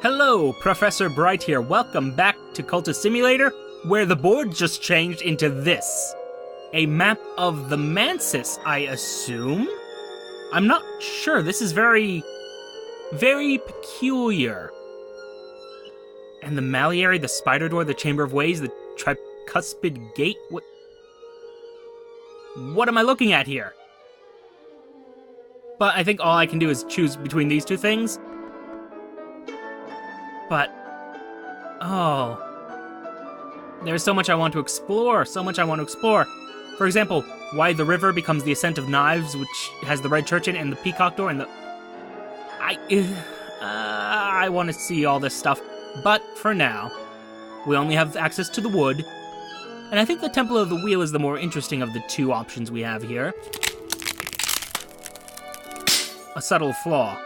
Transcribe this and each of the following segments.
Hello, Professor Bright here. Welcome back to Cultist Simulator, where the board just changed into this. A map of the Mansus, I assume? I'm not sure. This is very peculiar. And the Maliary, the Spider Door, the Chamber of Ways, the Tricuspid Gate? What am I looking at here? But I think all I can do is choose between these two things. But, oh, there's so much I want to explore, For example, why the river becomes the Ascent of Knives, which has the Red Church in it, and the Peacock Door, and the... I want to see all this stuff. But, for now, we only have access to the wood, and I think the Temple of the Wheel is the more interesting of the two options we have here. A subtle flaw.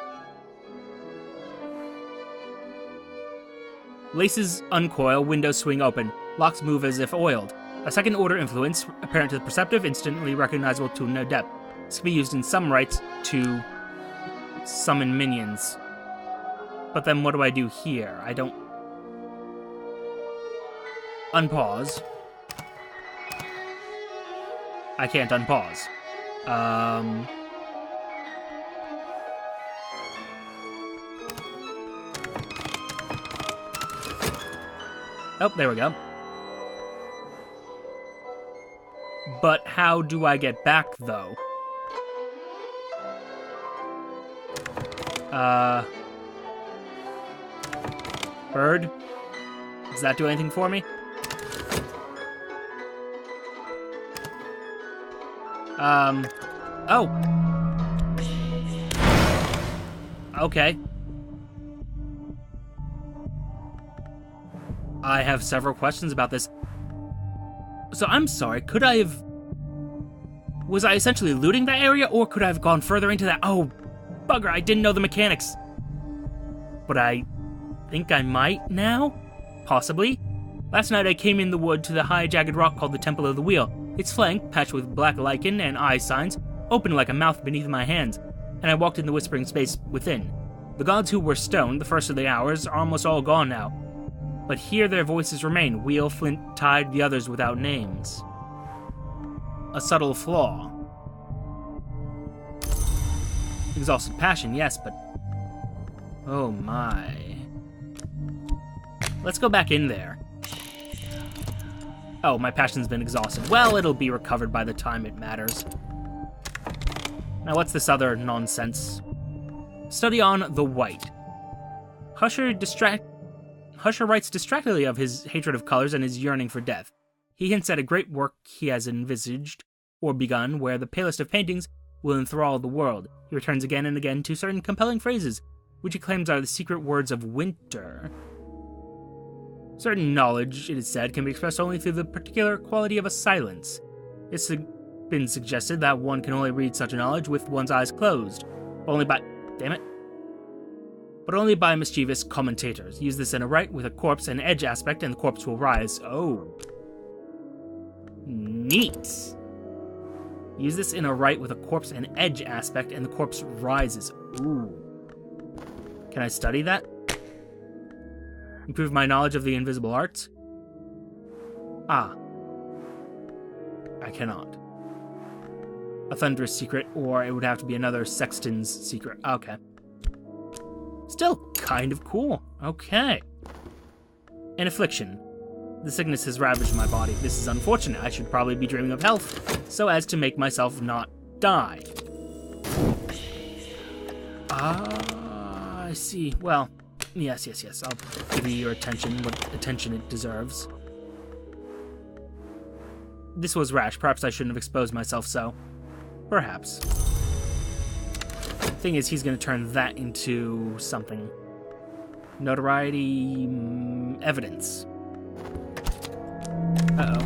Laces uncoil, windows swing open. Locks move as if oiled. A second-order influence, apparent to the perceptive, instantly recognizable to an adept. This can be used in some rites to summon minions. But then what do I do here? I don't... Unpause. I can't unpause. Oh, there we go. But how do I get back, though? Bird? Does that do anything for me? Oh. Okay. I have several questions about this. So I'm sorry, could I have... Was I essentially looting that area, or could I have gone further into that? Oh, bugger, I didn't know the mechanics. But I think I might now? Possibly. Last night I came in the wood to the high jagged rock called the Temple of the Wheel. Its flank, patched with black lichen and eye signs, opened like a mouth beneath my hands, and I walked in the whispering space within. The gods who were stoned, the first of the hours, are almost all gone now. But here their voices remain, Wheel, Flint, Tide, the others without names. A subtle flaw. Exhausted passion, yes, but... Oh my... Let's go back in there. Oh, my passion's been exhausted. Well, it'll be recovered by the time it matters. Now what's this other nonsense? Study on the White. Husher writes distractedly of his hatred of colors and his yearning for death. He hints at a great work he has envisaged, or begun, where the palest of paintings will enthrall the world. He returns again and again to certain compelling phrases, which he claims are the secret words of winter. Certain knowledge, it is said, can be expressed only through the particular quality of a silence. It's been suggested that one can only read such knowledge with one's eyes closed, only by... Damn it. But only by mischievous commentators. Use this in a rite with a corpse and edge aspect, and the corpse will rise. Oh. Neat. Use this in a rite with a corpse and edge aspect, and the corpse rises. Ooh. Can I study that? Improve my knowledge of the invisible arts? Ah. I cannot. A thunderous secret, or it would have to be another sexton's secret. Okay. Still kind of cool. Okay. An affliction. The sickness has ravaged my body. This is unfortunate. I should probably be dreaming of health, so as to make myself not die. Ah, I see. Well, yes. I'll give you your attention, what attention it deserves. This was rash. Perhaps I shouldn't have exposed myself so. Perhaps. Thing is, he's going to turn that into something. Notoriety... evidence. Uh-oh.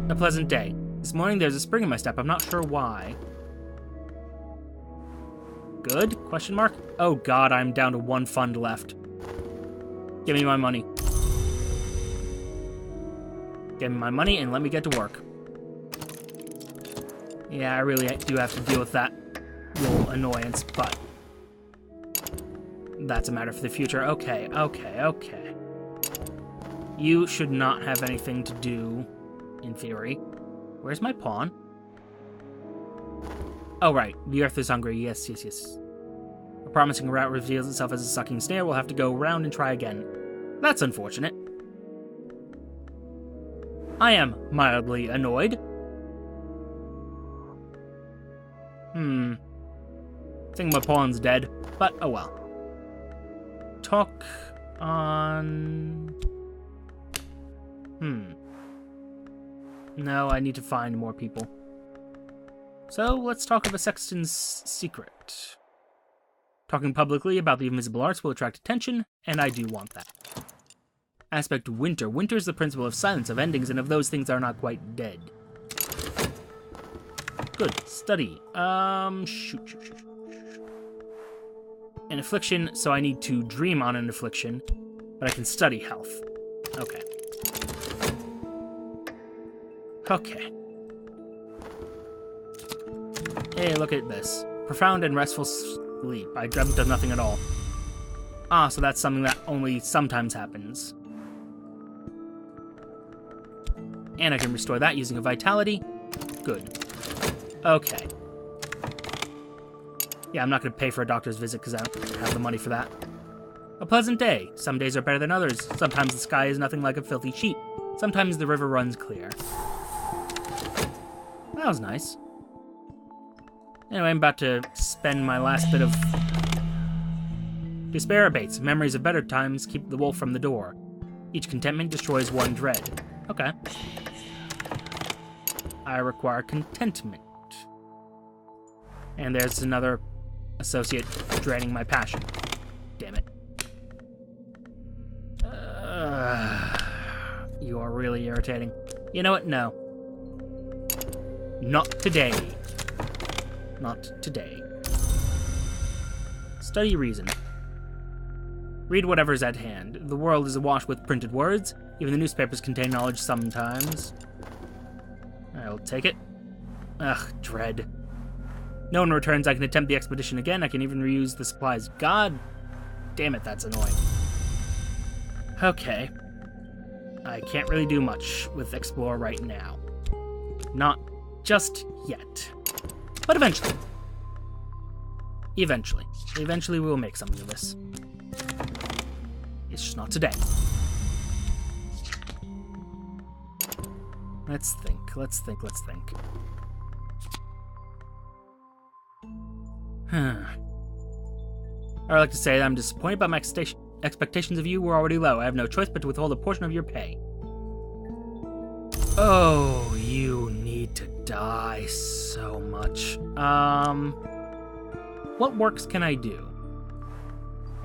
A pleasant day. This morning there's a spring in my step. I'm not sure why. Good? Question mark? Oh god, I'm down to one fund left. Give me my money. Give me my money and let me get to work. Yeah, I really do have to deal with that little annoyance, but that's a matter for the future. Okay, okay, okay. You should not have anything to do, in theory. Where's my pawn? Oh, right. The earth is hungry. Yes, yes, yes. A promising route reveals itself as a sucking snare. We'll have to go around and try again. That's unfortunate. I am mildly annoyed. I think my pawn's dead, but oh well. Talk on... No, I need to find more people. So, let's talk of a sexton's secret. Talking publicly about the invisible arts will attract attention, and I do want that. Aspect winter. Winter is the principle of silence, of endings, and of those things that are not quite dead. Good. Study. Shoot. An affliction, so I need to dream on an affliction, but I can study health. Okay. Okay. Hey, look at this. Profound and restful sleep. I dreamt of nothing at all. Ah, so that's something that only sometimes happens. And I can restore that using a vitality. Good. Okay. Yeah, I'm not going to pay for a doctor's visit because I don't have the money for that. A pleasant day. Some days are better than others. Sometimes the sky is nothing like a filthy sheet. Sometimes the river runs clear. That was nice. Anyway, I'm about to spend my last bit of... Despair abates. Memories of better times keep the wolf from the door. Each contentment destroys one dread. Okay. I require contentment. And there's another associate draining my passion. Damn it. You are really irritating. You know what? No. Not today. Not today. Study reason. Read whatever's at hand. The world is awash with printed words. Even the newspapers contain knowledge sometimes. I'll take it. Ugh, dread. No one returns. I can attempt the expedition again. I can even reuse the supplies. God damn it, that's annoying. Okay. I can't really do much with Explore right now. Not just yet. But eventually. Eventually we will make something of this. It's just not today. Let's think. I would like to say that I'm disappointed, but my expectations of you were already low. I have no choice but to withhold a portion of your pay. Oh, you need to die so much. What works can I do?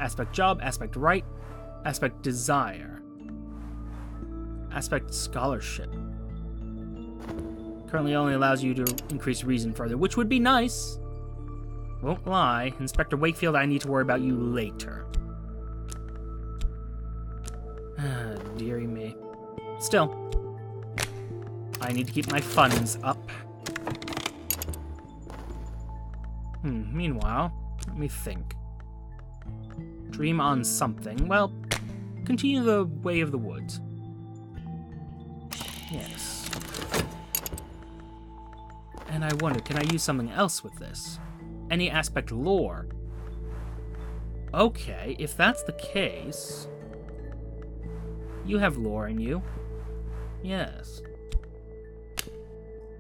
Aspect job, aspect right, aspect desire, aspect scholarship. Currently only allows you to increase reason further, which would be nice. Won't lie. Inspector Wakefield, I need to worry about you later. Dearie me. Still, I need to keep my funds up. Meanwhile, let me think. Dream on something. Well, continue the way of the woods. Yes. And I wonder, can I use something else with this? Any aspect lore. Okay, if that's the case... You have lore in you. Yes.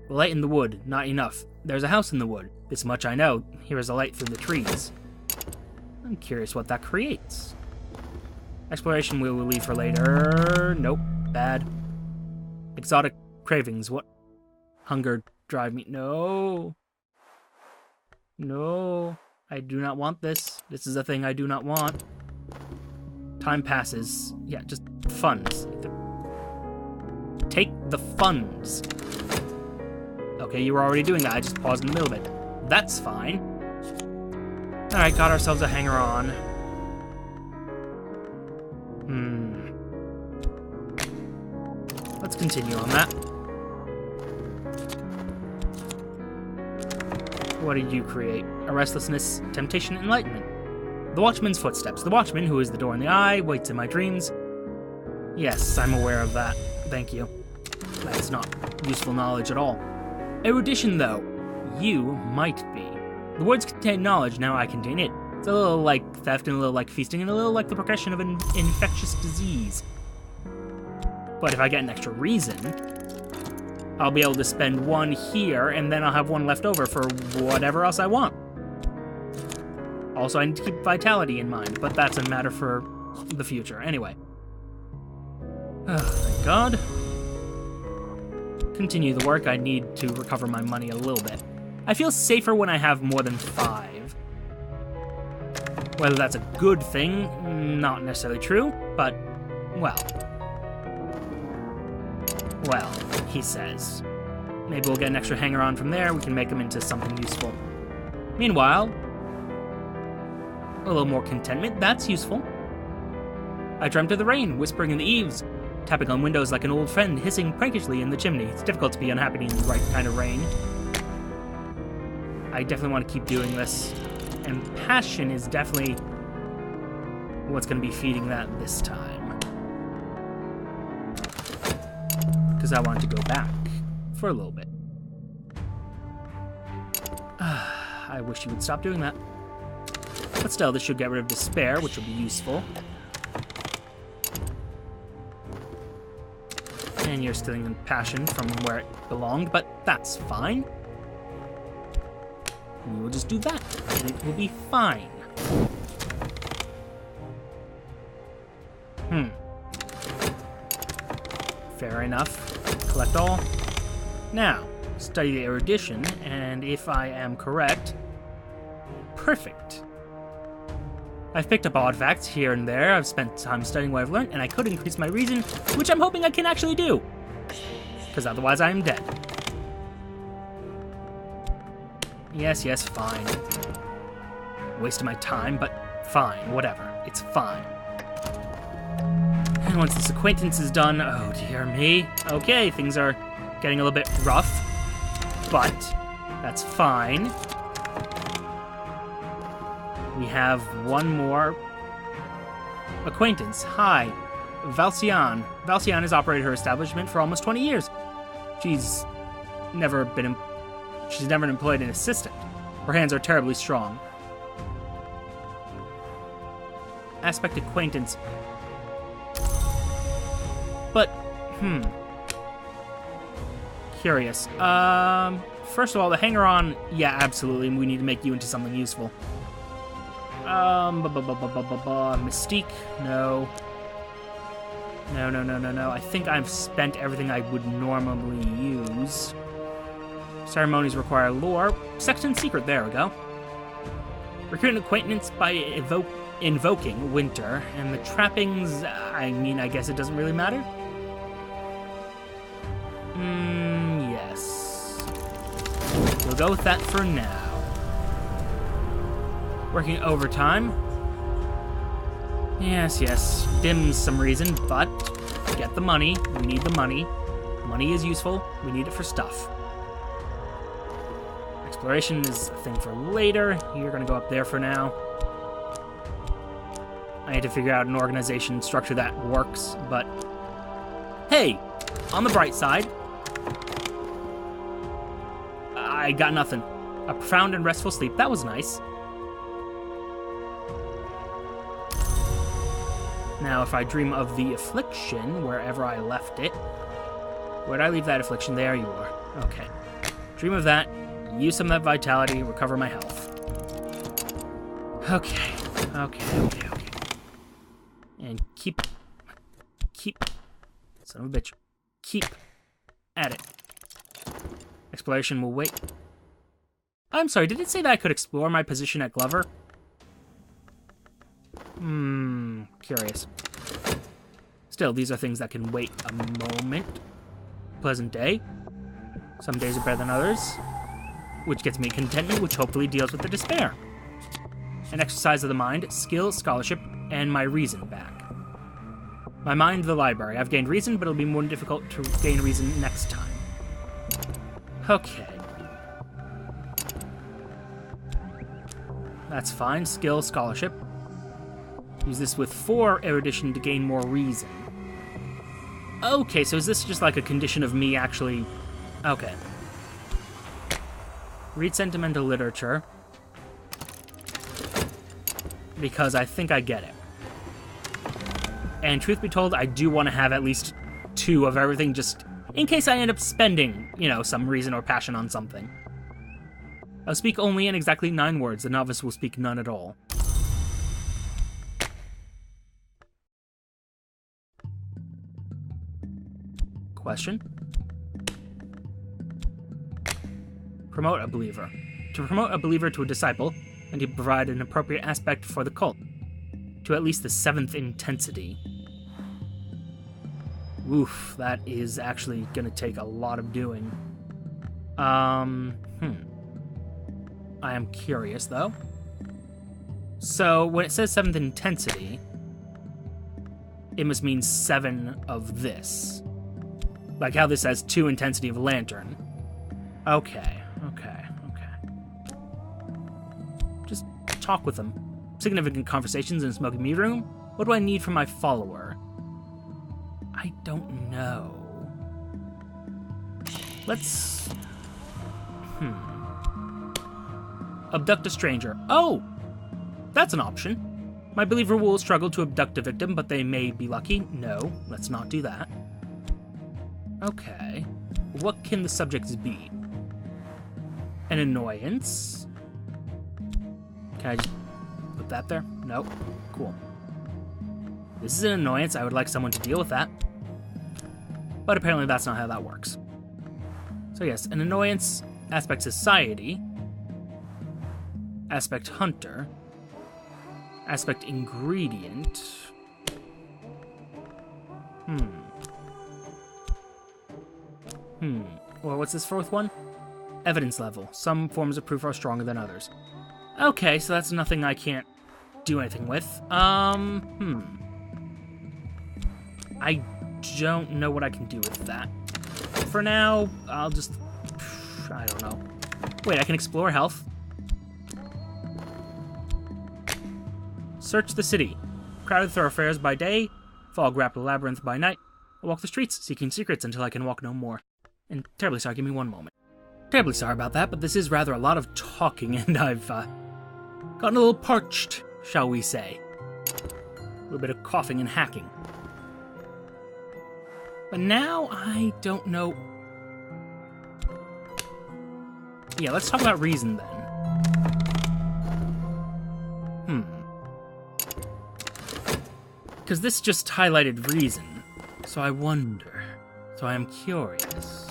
The light in the wood, not enough. There's a house in the wood. This much I know. Here is a light through the trees. I'm curious what that creates. Exploration we will leave for later. Nope. Bad. Exotic cravings. What? Hunger drive me. No. No. I do not want this. This is a thing I do not want. Time passes. Yeah, just funds. Take the funds. Okay, you were already doing that. I just paused in the middle of it. That's fine. Alright, got ourselves a hanger-on. Let's continue on that. What did you create? A restlessness, temptation, enlightenment. The Watchman's footsteps. The Watchman, who is the door in the eye, waits in my dreams. Yes, I'm aware of that. Thank you. That's not useful knowledge at all. Erudition, though. You might be. The words contain knowledge, now I contain it. It's a little like theft and a little like feasting and a little like the progression of an infectious disease. But if I get an extra reason, I'll be able to spend one here, and then I'll have one left over for whatever else I want. Also, I need to keep vitality in mind, but that's a matter for the future. Anyway. Thank God. Continue the work. I need to recover my money a little bit. I feel safer when I have more than 5. Whether that's a good thing, not necessarily true, but, well. Well, he says. Maybe we'll get an extra hanger-on from there. We can make them into something useful. Meanwhile, a little more contentment. That's useful. I dreamt of the rain, whispering in the eaves, tapping on windows like an old friend, hissing prankishly in the chimney. It's difficult to be unhappy in the right kind of rain. I definitely want to keep doing this. And passion is definitely what's going to be feeding that this time. Because I want to go back for a little bit. I wish you would stop doing that. But still, this should get rid of despair, which will be useful. And you're stealing in passion from where it belonged, but that's fine. We will just do that, and it will be fine. Fair enough. Collect all. Now, study the erudition, and if I am correct... Perfect. I've picked up odd facts here and there. I've spent time studying what I've learned, and I could increase my reason, which I'm hoping I can actually do. Because otherwise I am dead. Yes, fine. Wasted my time, but fine, whatever. It's fine. And once this acquaintance is done, oh dear me. Okay, things are getting a little bit rough, but that's fine. We have one more acquaintance. Hi, Valcian. Valcian has operated her establishment for almost 20 years. She's never employed an assistant. Her hands are terribly strong. Aspect acquaintance. But, curious. First of all, the hanger-on, yeah, absolutely. We need to make you into something useful. Mystique, no. No. I think I've spent everything I would normally use. Ceremonies require lore. Sexton secret, there we go. Recruit an acquaintance by invoking winter. And the trappings, I guess it doesn't really matter. Yes. We'll go with that for now. Working overtime. Yes. Dims some reason, but get the money. We need the money. Money is useful. We need it for stuff. Exploration is a thing for later. You're going to go up there for now. I need to figure out an organization structure that works, but... Hey! On the bright side, I got nothing. A profound and restful sleep. That was nice. Now, if I dream of the affliction, wherever I left it... Where'd I leave that affliction? There you are. Okay. Dream of that. Use some of that vitality. Recover my health. Okay. And keep... Son of a bitch. Keep at it. Exploration will wait. I'm sorry, did it say that I could explore my position at Glover? Curious. Still, these are things that can wait a moment. Pleasant day. Some days are better than others. Which gets me contentment, which hopefully deals with the despair. An exercise of the mind, skill, scholarship, and my reason back. My mind, the library. I've gained reason, but it'll be more difficult to gain reason next time. Okay. That's fine. Skill, scholarship. Use this with 4 erudition to gain more reason. Okay, so is this just like a condition of me actually... Okay. Read sentimental literature. Because I think I get it. And truth be told, I do want to have at least 2 of everything just in case I end up spending, some reason or passion on something. I'll speak only in exactly 9 words. The novice will speak none at all. Question? Promote a believer. To promote a believer to a disciple, and to provide an appropriate aspect for the cult. To at least the 7th intensity. Oof, that is actually gonna take a lot of doing. I am curious, though. So, when it says 7th intensity, it must mean 7 of this. Like how this has 2 intensity of lantern. Okay. Just talk with them. Significant conversations in a smoky meat room? What do I need from my follower? I don't know. Let's... Abduct a stranger. Oh! That's an option. My believer will struggle to abduct a victim, but they may be lucky. No, let's not do that. Okay. What can the subjects be? An annoyance? Can I just put that there? Nope. Cool. This is an annoyance. I would like someone to deal with that. But apparently that's not how that works. So yes, an annoyance, aspect society, aspect hunter, aspect ingredient. Well, what's this 4th one? Evidence level. Some forms of proof are stronger than others. Okay, so that's nothing I can't do anything with. I don't know what I can do with that. For now, I'll just... I don't know. Wait, I can explore health. Search the city. Crowded thoroughfares by day, fog-wrapped labyrinth by night. I'll walk the streets, seeking secrets until I can walk no more. And terribly sorry, give me one moment. Terribly sorry about that, but this is rather a lot of talking, and I've gotten a little parched, shall we say. A little bit of coughing and hacking. But now, I don't know... Yeah, let's talk about reason, then. Because this just highlighted reason, so I wonder. So I am curious.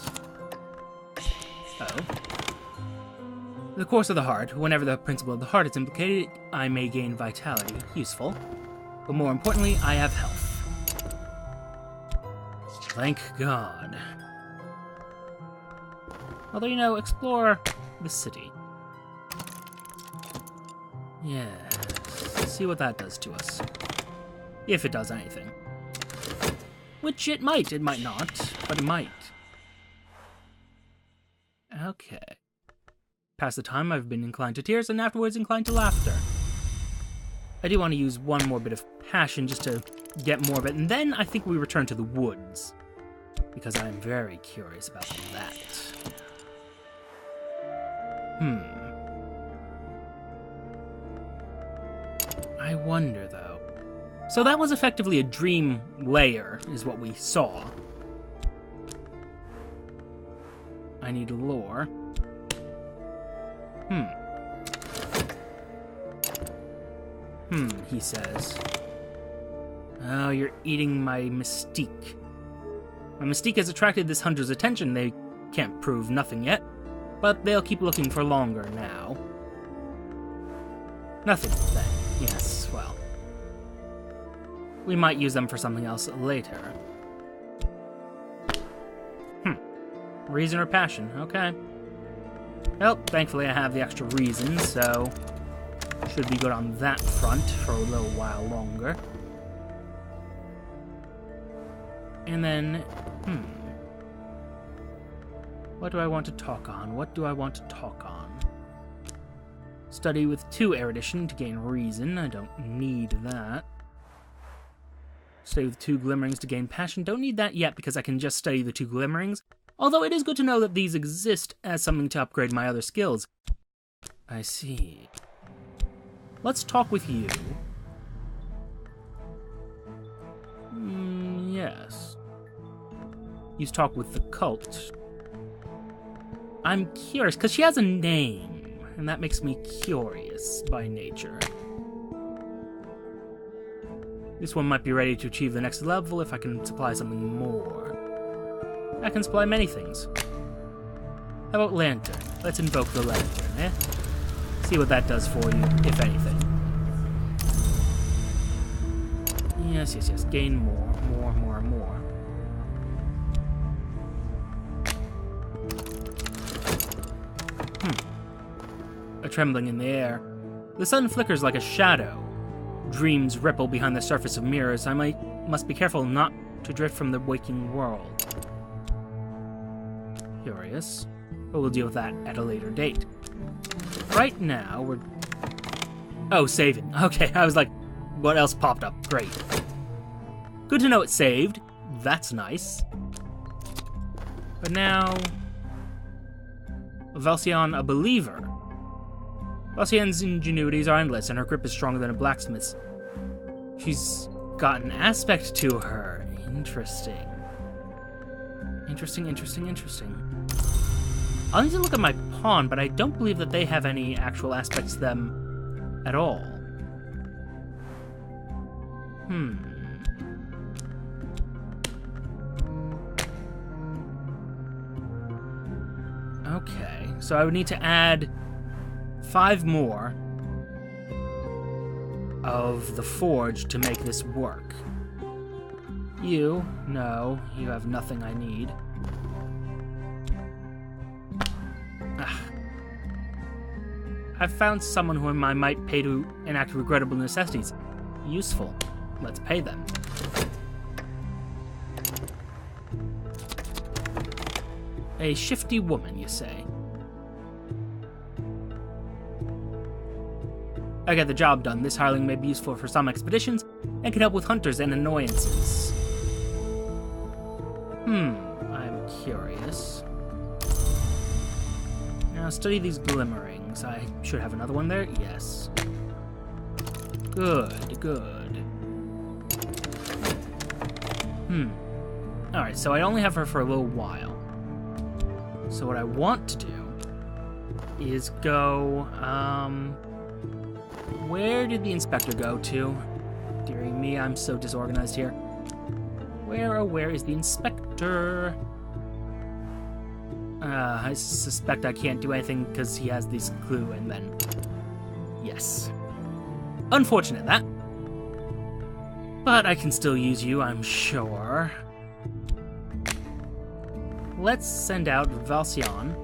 The course of the heart. Whenever the principle of the heart is implicated, I may gain vitality. Useful. But more importantly, I have health. Thank God. Although, explore the city. Yes. See what that does to us. If it does anything. Which it might. It might not. But it might. Okay. Past the time, I've been inclined to tears, and afterwards inclined to laughter. I do want to use one more bit of passion just to get more of it, and then I think we return to the woods. Because I am very curious about that. I wonder, though. So that was effectively a dream layer, is what we saw. I need lore. He says. Oh, you're eating my mystique. My mystique has attracted this hunter's attention. They can't prove nothing yet, but they'll keep looking for longer now. Nothing, then. Yes, well. We might use them for something else later. Reason or passion, okay. Well, thankfully I have the extra reason, so should be good on that front for a little while longer. And then, what do I want to talk on? Study with 2 erudition to gain reason. I don't need that. Study with 2 glimmerings to gain passion. Don't need that yet because I can just study the 2 glimmerings. Although it is good to know that these exist as something to upgrade my other skills. I see. Let's talk with you. Yes. You talk with the cult. I'm curious, because she has a name, and that makes me curious by nature. This one might be ready to achieve the next level if I can supply something more. I can supply many things. How about Lantern? Let's invoke the Lantern, eh? See what that does for you, if anything. Yes. Gain more. A trembling in the air. The sun flickers like a shadow. Dreams ripple behind the surface of mirrors. I must be careful not to drift from the waking world. Curious. But we'll deal with that at a later date. Right now, we're... Oh, saving. Okay, I was like, what else popped up? Great. Good to know it's saved. That's nice. But now... Valcion, a believer. Valcion's ingenuities are endless, and her grip is stronger than a blacksmith's. She's got an aspect to her. Interesting. I'll need to look at my pawn, but I don't believe that they have any actual aspects to them at all. Okay, so I would need to add 5 more of the forge to make this work. No, you have nothing I need. I've found someone whom I might pay to enact regrettable necessities. Useful. Let's pay them. A shifty woman, you say? I get the job done. This hireling may be useful for some expeditions and can help with hunters and annoyances. I'm curious. Now, study these glimmerings. I should have another one there. Yes. Good. Alright, so I only have her for a little while. So what I want to do is go, where did the inspector go to? Dearie me, I'm so disorganized here. Where is the inspector? I suspect I can't do anything because he has this clue, and then... Yes. Unfortunate, that. But I can still use you, I'm sure. Let's send out Valcion,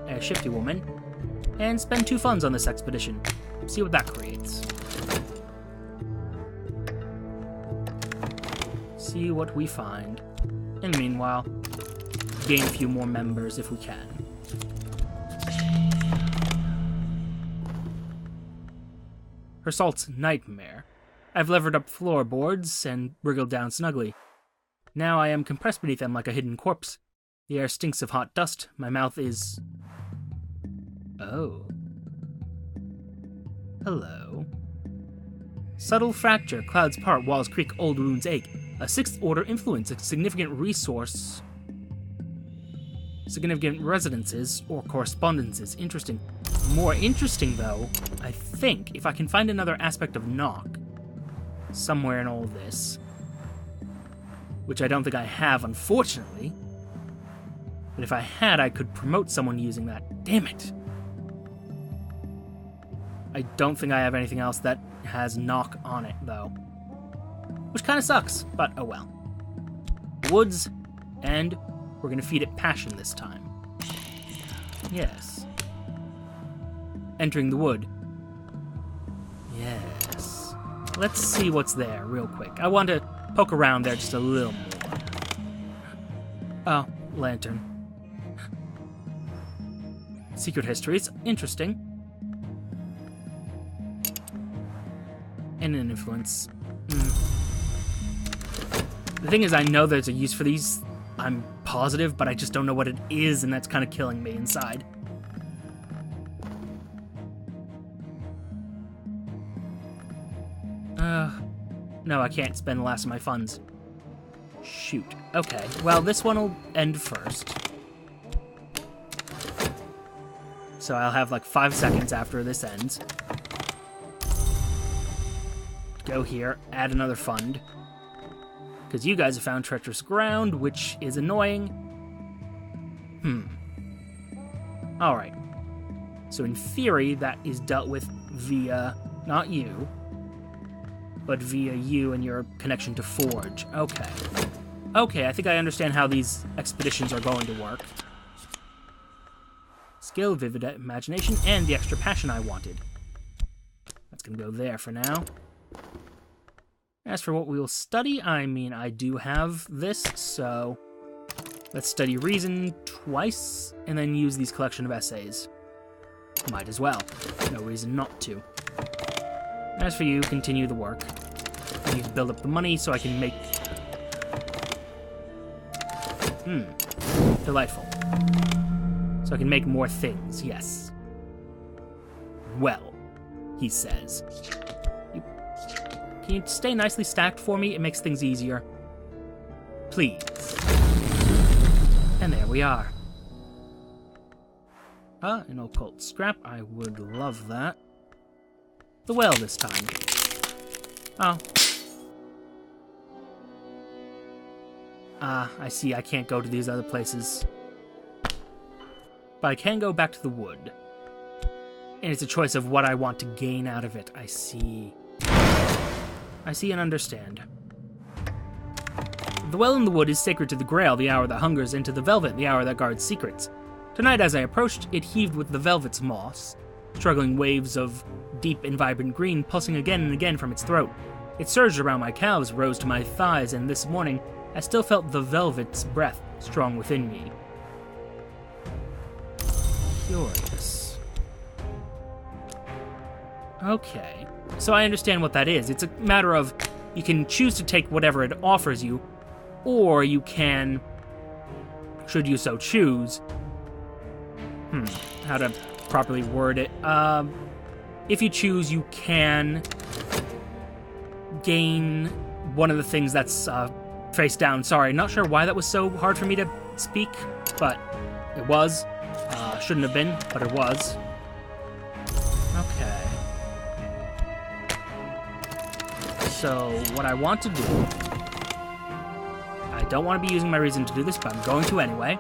a shifty woman, and spend 2 funds on this expedition. See what that creates. See what we find. And meanwhile, gain a few more members if we can. Her salt's nightmare. I've levered up floorboards and wriggled down snugly. Now I am compressed beneath them like a hidden corpse. The air stinks of hot dust. My mouth is... Oh. Hello. Subtle fracture. Clouds part. Walls creak. Old wounds ache. A 6th order influence. A significant resource. Significant residences or correspondences. Interesting. More interesting, though, I think, if I can find another aspect of knock somewhere in all this, which I don't think I have, unfortunately. But if I had, I could promote someone using that. Damn it! I don't think I have anything else that has knock on it, though. Which kind of sucks, but oh well. Woods, and we're gonna feed it passion this time. Yes. Entering the wood. Yes. Let's see what's there real quick. I want to poke around there just a little more. Oh, lantern. Secret histories. Interesting. And an influence. The thing is, I know there's a use for these. I'm positive, but I just don't know what it is, and that's kind of killing me inside. No, I can't spend the last of my funds. Shoot. Okay, well, this one will end first. So I'll have like 5 seconds after this ends. Go here, add another fund. Because you guys have found treacherous ground, which is annoying. Alright. So in theory, that is dealt with via, not you, but via you and your connection to Forge. Okay. Okay, I think I understand how these expeditions are going to work. Skill, vivid imagination, and the extra passion I wanted. That's going to go there for now. As for what we will study, I mean, I do have this, so let's study reason twice, and then use these collection of essays. Might as well. No reason not to. As for you, continue the work. I need to build up the money so I can make... Delightful. So I can make more things, yes. Well, he says. Can you stay nicely stacked for me? It makes things easier. Please. And there we are. An occult scrap. I would love that. The well this time. Oh. I see I can't go to these other places. But I can go back to the wood. And it's a choice of what I want to gain out of it. I see. I see and understand. The well in the wood is sacred to the Grail, the hour that hungers, and to the Velvet, the hour that guards secrets. Tonight, as I approached, it heaved with the Velvet's moss, struggling waves of deep and vibrant green pulsing again and again from its throat. It surged around my calves, rose to my thighs, and this morning, I still felt the Velvet's breath strong within me. Curious. Okay. So I understand what that is. It's a matter of you can choose to take whatever it offers you, or you can, should you so choose, how to properly word it. If you choose, you can gain one of the things that's face down. Sorry, not sure why that was so hard for me to speak, but it was. Shouldn't have been, but it was. Okay. So, what I want to do... I don't want to be using my reason to do this, but I'm going to anyway.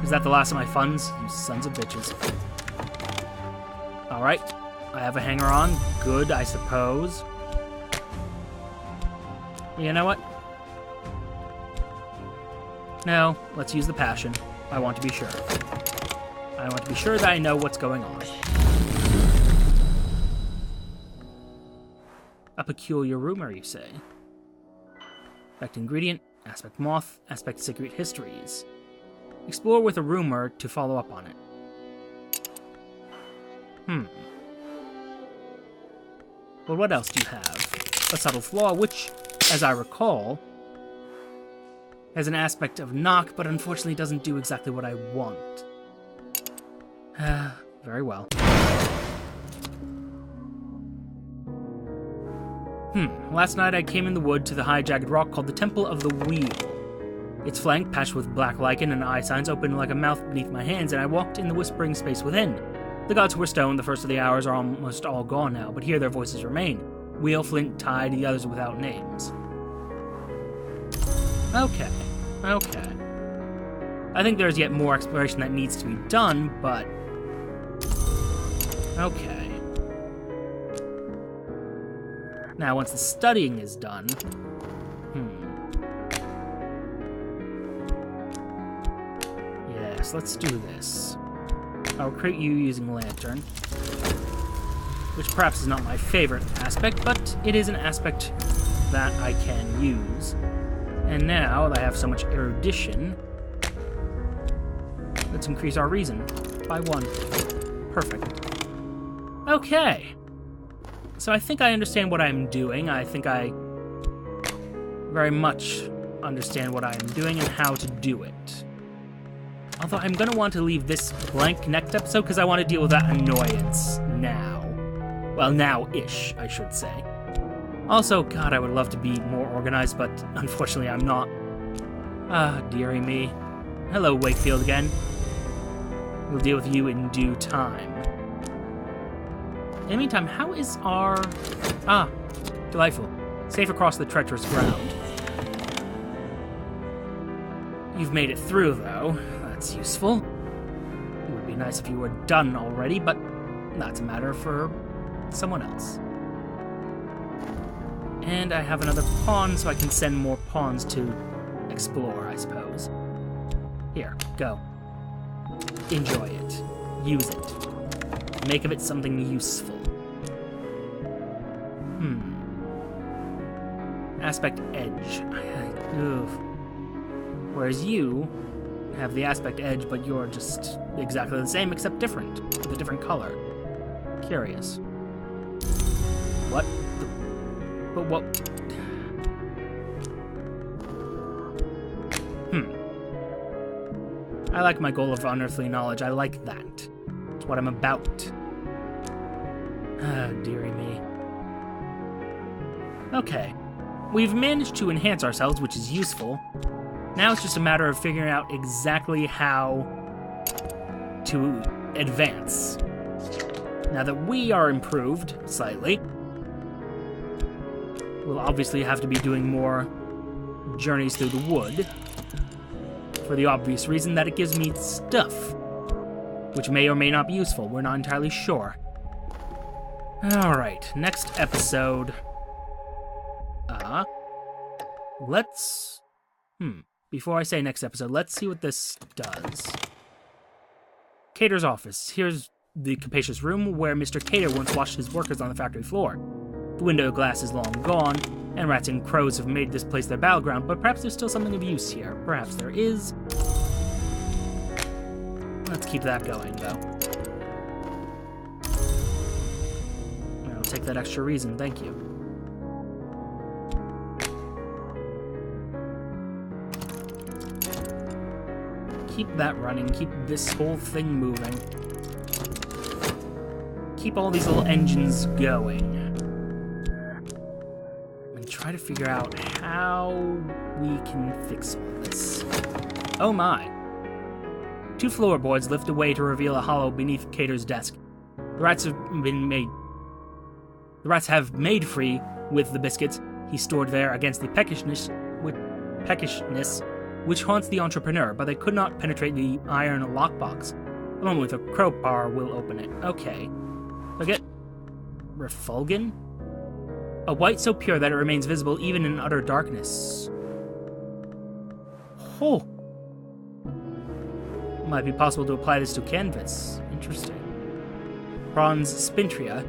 Is that the last of my funds? You sons of bitches. Alright. I have a hanger-on. Good, I suppose. You know what? No, let's use the passion. I want to be sure. I want to be sure that I know what's going on. A peculiar rumor, you say? Aspect ingredient, aspect moth, aspect secret histories. Explore with a rumor to follow up on it. Well, what else do you have? A subtle flaw, which, as I recall, has an aspect of knock, but unfortunately doesn't do exactly what I want. Very well. Last night I came in the wood to the high jagged rock called the Temple of the Wheel. Its flank, patched with black lichen and eye signs, opened like a mouth beneath my hands, and I walked in the whispering space within. The gods who were stone, the first of the hours, are almost all gone now, but here their voices remain. Wheel, Flint, Tide, the others without names. Okay. I think there's yet more exploration that needs to be done, but... Okay. Now, once the studying is done... Yes, let's do this. I'll create you using Lantern. Which perhaps is not my favorite aspect, but it is an aspect that I can use. And now that I have so much erudition, let's increase our reason by 1. Perfect. Okay. So I think I understand what I'm doing. I think I very much understand what I am doing and how to do it. Although I'm going to want to leave this blank next episode because I want to deal with that annoyance now. Well, now-ish, I should say. Also, God, I would love to be more organized, but unfortunately I'm not. Ah, dearie me. Hello, Wakefield again. We'll deal with you in due time. In the meantime, how is our... Ah, delightful. Safe across the treacherous ground. You've made it through, though. That's useful. It would be nice if you were done already, but that's a matter for someone else. And I have another pawn, so I can send more pawns to explore, I suppose. Here, go. Enjoy it. Use it. Make of it something useful. Aspect edge. Ugh. Whereas you have the aspect edge, but you're just exactly the same, except different. With a different color. Curious. What? But what? I like my goal of unearthly knowledge. I like that. It's what I'm about. Ah, dearie me. Okay. We've managed to enhance ourselves, which is useful. Now it's just a matter of figuring out exactly how to advance. Now that we are improved, slightly, we'll obviously have to be doing more journeys through the wood. For the obvious reason that it gives me stuff, which may or may not be useful. We're not entirely sure. Alright, next episode. Let's... Before I say next episode, let's see what this does. Cater's office. Here's the capacious room where Mr. Cater once watched his workers on the factory floor. The window glass is long gone, and rats and crows have made this place their battleground, but perhaps there's still something of use here. Perhaps there is. Let's keep that going, though. I'll take that extra reason, thank you. Keep that running, keep this whole thing moving. Keep all these little engines going. And try to figure out how we can fix all this. Oh my. 2 floorboards lift away to reveal a hollow beneath Cater's desk. The rats have made free with the biscuits he stored there against the peckishness which haunts the entrepreneur, but they could not penetrate the iron lockbox. Along with a crowbar will open it. Okay. Look at Refulgin? A white so pure that it remains visible even in utter darkness. Oh! Might be possible to apply this to canvas. Interesting. Bronze Spintria.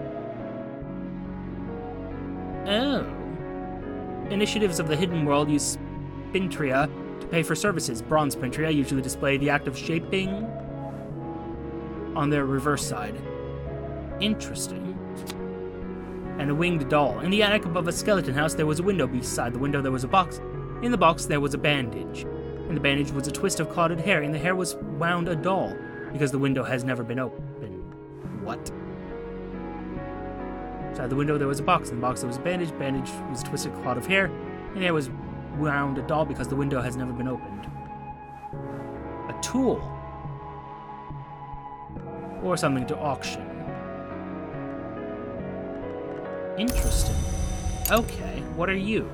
Oh. Initiatives of the hidden world use Spintria to pay for services. Bronze Spintria usually display the act of shaping on their reverse side. Interesting. And a winged doll. In the attic above a skeleton house, there was a window. Beside the window, there was a box. In the box, there was a bandage. In the bandage was a twist of clotted hair. In the hair was wound a doll, because the window has never been opened. What? Inside the window, there was a box. In the box, there was a bandage. Bandage was a twisted clot of hair. And there was wound a doll, because the window has never been opened. A tool. Or something to auction. Interesting. Okay, what are you?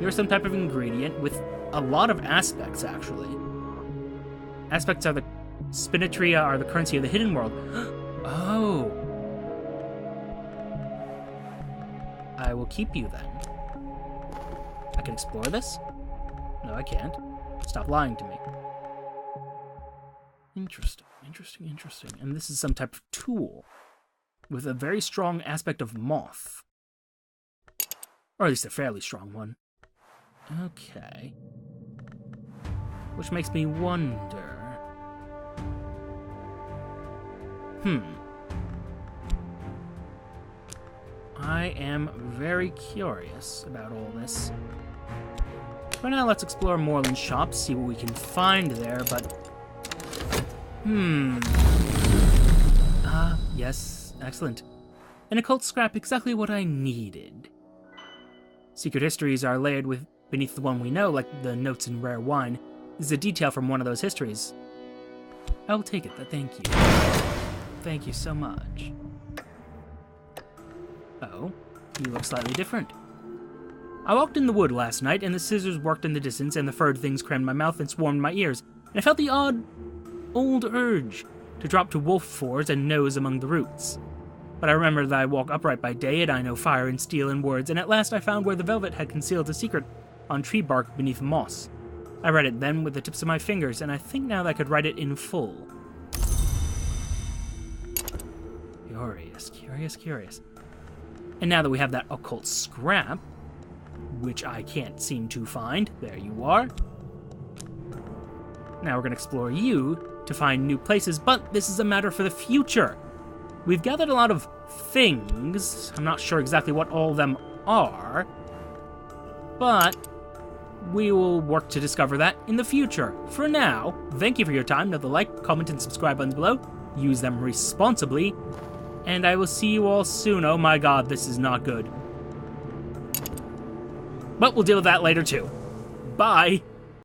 You're some type of ingredient with a lot of aspects, actually. Aspects are the Spinatria are the currency of the hidden world. Oh. I will keep you then. I can explore this? No, I can't. Stop lying to me. Interesting, interesting, interesting. And this is some type of tool with a very strong aspect of moth. Or at least a fairly strong one. Okay. Which makes me wonder... I am very curious about all this. For now, let's explore Moreland's shop, see what we can find there, but... yes, excellent. An occult scrap, exactly what I needed. Secret histories are layered beneath the one we know, like the notes in rare wine. This is a detail from one of those histories. I will take it, thank you. Thank you so much. Oh, you look slightly different. I walked in the wood last night, and the scissors worked in the distance, and the furred things crammed my mouth and swarmed my ears, and I felt the old urge to drop to wolf fours and nose among the roots. But I remembered that I walk upright by day, and I know fire and steel and words, and at last I found where the velvet had concealed a secret on tree bark beneath moss. I read it then with the tips of my fingers, and I think now that I could write it in full. Curious. And now that we have that occult scrap, which I can't seem to find, there you are. Now we're going to explore you to find new places, but this is a matter for the future. We've gathered a lot of things. I'm not sure exactly what all of them are, but we will work to discover that in the future. For now, thank you for your time. Note the like, comment, and subscribe buttons below. Use them responsibly, and I will see you all soon. Oh my god, this is not good. But we'll deal with that later too. Bye!